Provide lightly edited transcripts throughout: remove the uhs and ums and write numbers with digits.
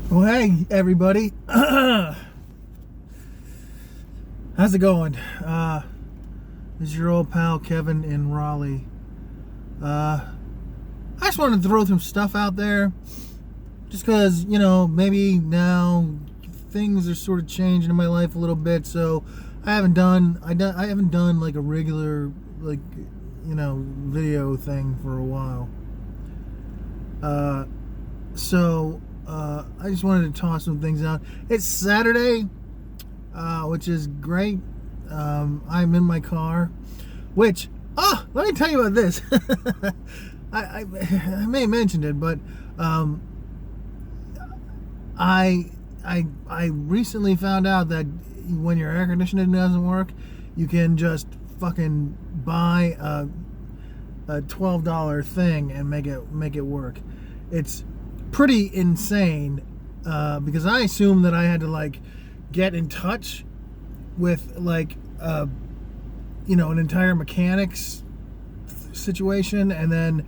Well, hey, everybody. How's it going? This is your old pal Kevin in Raleigh. I just wanted to throw some stuff out there. Just because, maybe now things are sort of changing in my life a little bit. So I haven't done like a regular, video thing for a while. I just wanted to toss some things out. It's Saturday, which is great. I'm in my car, which, let me tell you about this. I may have mentioned it, but I recently found out that when your air conditioning doesn't work, you can just fucking buy a $12 thing and make it work. It's pretty insane, because I assumed that I had to get in touch with an entire mechanics situation, and then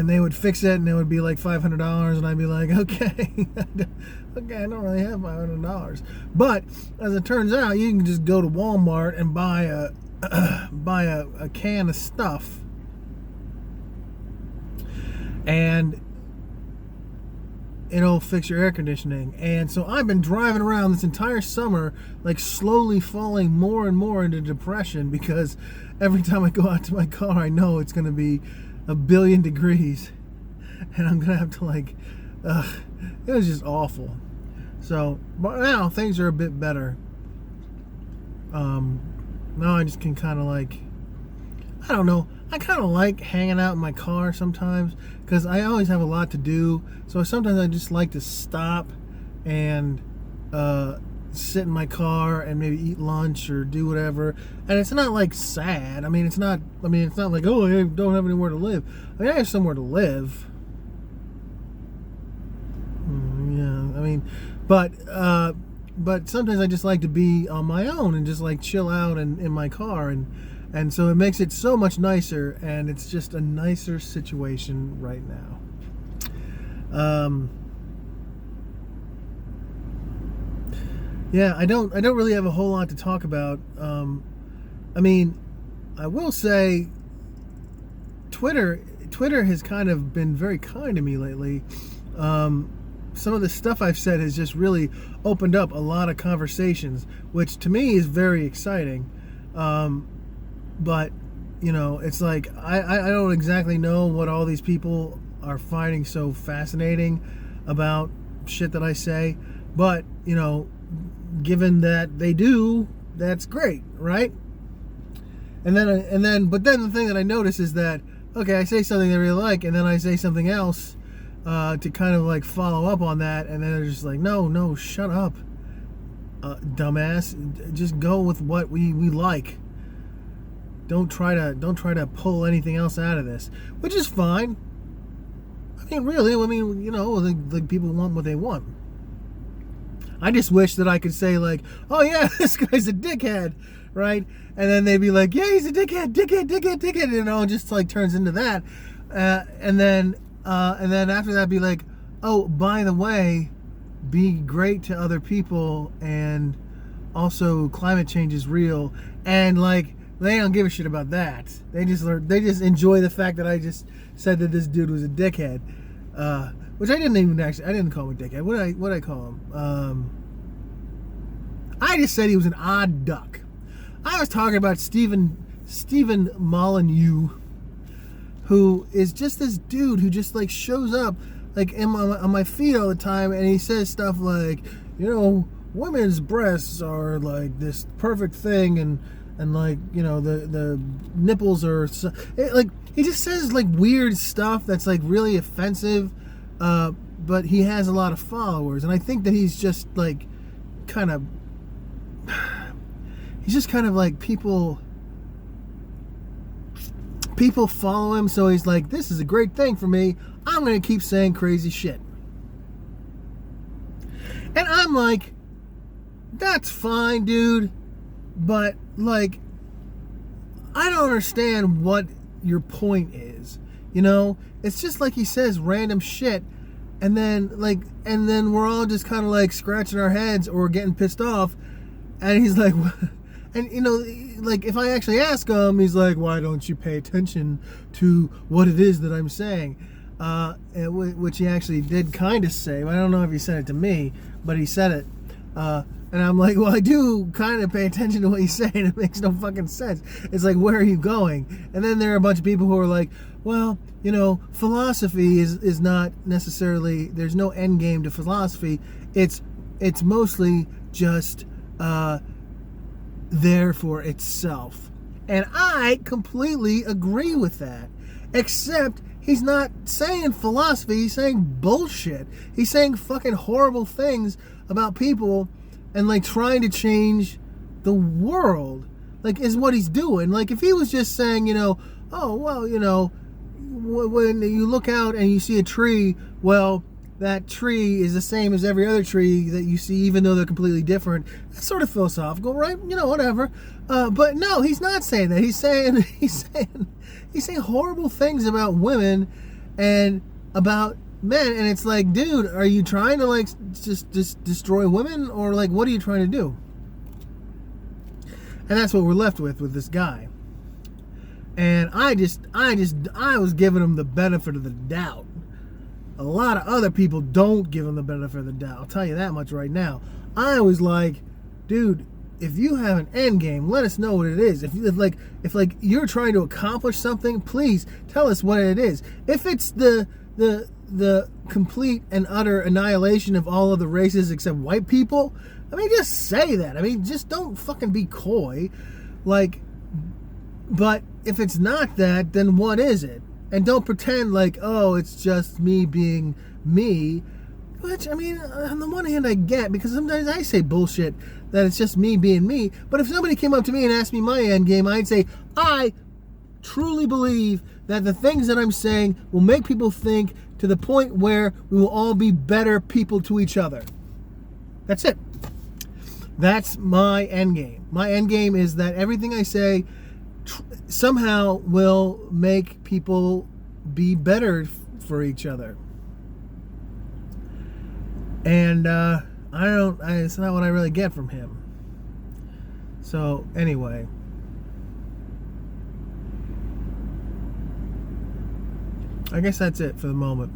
they would fix it, and it would be like $500, and I'd be like, okay, okay, I don't really have $500. But as it turns out, you can just go to Walmart and buy a can of stuff, and it'll fix your air conditioning. And so I've been driving around this entire summer, slowly falling more and more into depression, because every time I go out to my car, I know it's going to be 1 billion degrees, and I'm going to have to it was just awful. So, but now things are a bit better. Now I just can kind of I don't know. I kind of like hanging out in my car sometimes, because I always have a lot to do. So sometimes I just like to stop and sit in my car and maybe eat lunch or do whatever. And it's not sad. It's not like, oh, I don't have anywhere to live. I have somewhere to live. But sometimes I just like to be on my own and just chill out in my car, and so it makes it so much nicer, and it's just a nicer situation right now. I don't really have a whole lot to talk about. I will say Twitter has kind of been very kind to me lately. Some of the stuff I've said has just really opened up a lot of conversations, which to me is very exciting. But it's I don't exactly know what all these people are finding so fascinating about shit that I say, but given that they do, that's great, right? But then the thing that I notice is that, okay, I say something they really like, and then I say something else to kind of follow up on that, and then they're just no, shut up, dumbass. Just go with what we like. Don't try to pull anything else out of this, which is fine. Really, the people want what they want. I just wish that I could say oh yeah, this guy's a dickhead, right? And then they'd be like, yeah, he's a dickhead, and it just turns into that. And then after that, be like, oh, by the way, be great to other people, and also climate change is real, and they don't give a shit about that. They just enjoy the fact that I just said that this dude was a dickhead, which I didn't call him a dickhead. What did I call him? I just said he was an odd duck. I was talking about Stephen Molyneux, who is just this dude who just shows up on my feed all the time, and he says stuff women's breasts are this perfect thing, and the nipples are he just says weird stuff that's really offensive, but he has a lot of followers, and I think that he's just kind of people follow him, so he's this is a great thing for me, I'm gonna keep saying crazy shit. And I'm that's fine, dude, but I don't understand what your point is. It's just he says random shit, and then we're all just kind of like scratching our heads or getting pissed off, and he's like, and like if I actually ask him, he's like, why don't you pay attention to what it is that I'm saying? Which he actually did kind of say. I don't know if he said it to me, but he said it. And I'm like, well, I do kind of pay attention to what he's saying. It makes no fucking sense. It's like, where are you going? And then there are a bunch of people who are like, well, philosophy is not necessarily, there's no end game to philosophy. It's mostly just there for itself. And I completely agree with that. Except he's not saying philosophy, he's saying bullshit. He's saying fucking horrible things about people and like trying to change the world, like, is what he's doing. Like, if he was just saying, oh, well, when you look out and you see a tree, well, that tree is the same as every other tree that you see, even though they're completely different. That's sort of philosophical, right? Whatever. But no, he's not saying that. He's saying horrible things about women and about men, and it's like, dude, are you trying to like just destroy women, or like what are you trying to do? And that's what we're left with this guy. And I was giving him the benefit of the doubt. A lot of other people don't give him the benefit of the doubt. I'll tell you that much right now. I was like, dude, if you have an end game, let us know what it is. If you're trying to accomplish something, please tell us what it is. If it's the complete and utter annihilation of all of the races except white people, I mean, just say that. I mean, just don't fucking be coy. Like, but if it's not that, then what is it? And don't pretend like, oh, it's just me being me. Which, I mean, on the one hand I get, because sometimes I say bullshit that it's just me being me. But if somebody came up to me and asked me my end game, I'd say, I truly believe that the things that I'm saying will make people think to the point where we will all be better people to each other. That's it. That's my end game. My end game is that everything I say somehow will make people be better for each other. And it's not what I really get from him. So anyway, I guess that's it for the moment.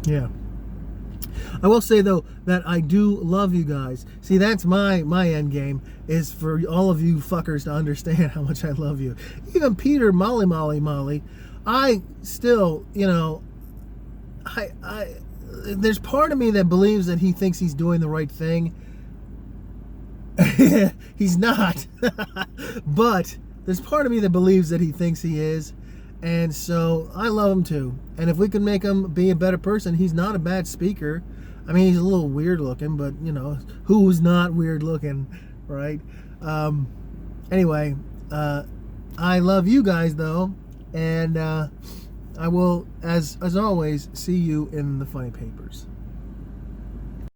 Yeah. I will say though that I do love you guys. See, that's my end game, is for all of you fuckers to understand how much I love you. Even Peter Molly. I still, there's part of me that believes that he thinks he's doing the right thing. He's not. But there's part of me that believes that he thinks he is. And so I love him too. And if we can make him be a better person, he's not a bad speaker. I mean, he's a little weird looking, but who's not weird looking, right? Anyway, I love you guys though. And I will, as always, see you in the funny papers.